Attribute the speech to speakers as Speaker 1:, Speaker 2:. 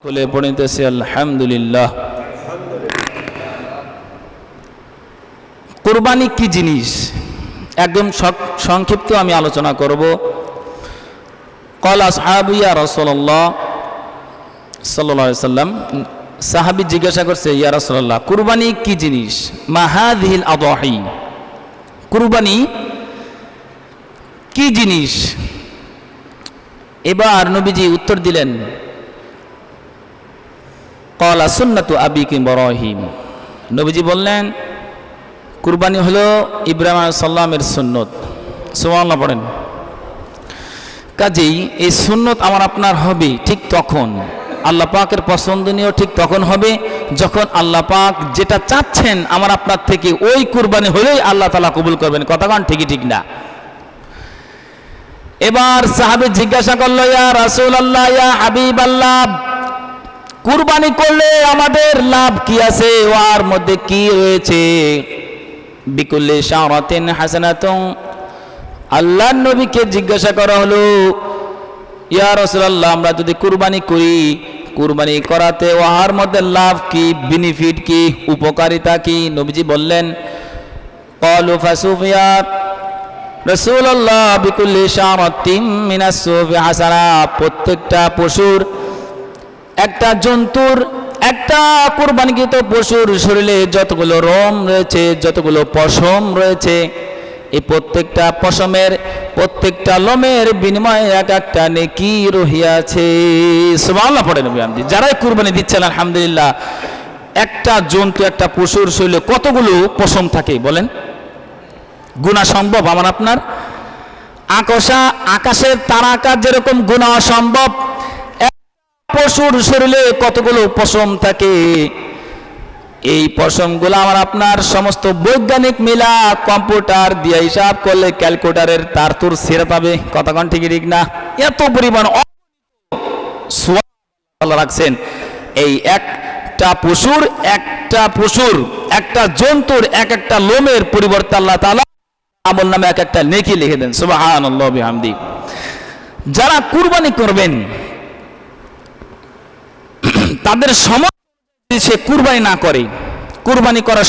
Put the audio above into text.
Speaker 1: খুলে পড়িতেছি আলহামদুলিল্লাহ। কুরবানি কি জিনিস একদম সংক্ষিপ্ত আমি আলোচনা করব। ক্বালা আসহাবু ইয়া রাসূলুল্লাহ সাল্লাল্লাহু আলাইহি সাল্লাম, সাহাবী জিজ্ঞাসা করছে, ইয়া রাসূলুল্লাহ কুরবানি কি জিনিস? মা হাযিহিল আদাহি, কুরবানি কি জিনিস? এবার নবীজি উত্তর দিলেন, ক্বালা সুন্নাতু আবিকি ইব্রাহিম, নবীজি বললেন কুরবানি হলো ইব্রাহিম আলাইহিস সালামের সুন্নত। সুবহানাল্লাহ পড়েন। কাজেই এই সুন্নত আমার আপনার হবে ঠিক তখন, আল্লাহ পাকের পছন্দনীয় ঠিক তখন হবে যখন আল্লাহ পাক যেটা চাচ্ছেন আমার আপনার থেকে ওই কুরবানি হলেই আল্লাহ তাআলা কবুল করবেন। কথা কোন ঠিকই ঠিক না? এবার সাহাবী জিজ্ঞাসা করলো, ইয়া রাসূলুল্লাহ, ইয়া হাবিবাল্লাহ, কুরবানি করলে আমাদের লাভ কি আছে? ওর মধ্যে কি রয়েছে? বিকুল্লি শারাতিন হাসানাতুন, আল্লাহর নবীকে জিজ্ঞাসা করা হলো, ইয়া রাসূলুল্লাহ আমরা যদি কুরবানি করি, কুরবানি করাতে ওর মধ্যে লাভ কি, বেনিফিট কি, উপকারিতা কি? নবীজি বললেন, ক্বালু ফাসুফিয়া রাসূলুল্লাহ বিকুল্লি শারাতিন মিনাস সুফি হাসানা, প্রত্যেকটা পশুর, একটা জন্তুর, একটা কুরবানিকৃত পশুর শরীরে যতগুলো রোম রয়েছে, যতগুলো পশম রয়েছে, এই প্রত্যেকটা পশমের, প্রত্যেকটা লোমের বিনিময়ে এক একটা নেকি রহিয়াছে। সুবহানাল্লাহ পড়েন। যারাই কুরবানি দিচ্ছেন আলহামদুলিল্লাহ, একটা জন্তু, একটা পশুর শরীরে কতগুলো পশম থাকে বলেন? গুণা সম্ভব আমার আপনার? আকাশের তারাকা যেরকম গুণা অসম্ভব, পশুর শরীরে কতগুলো পশম থাকে, এই পশমগুলো আমার আপনার সমস্ত বৈজ্ঞানিক মিলা কম্পিউটার দিয়ে হিসাব করলে ক্যালকুলেটরের তার তোর ছেড়ে পাবে। কতক্ষণ ঠিক ঠিক না? এত পরিমাণ রাখছেন এই একটা পশুর, একটা জন্তুর এক একটা লোমের পরিবর্তে আল্লাহ তাআলা আমল নামে এক একটা নেকি লিখে দেন। সুবহানাল্লাহ বিহামদি। যারা কুরবানি করবেন তাদের সময় সে কুরবানি না করে, কুরবানি করার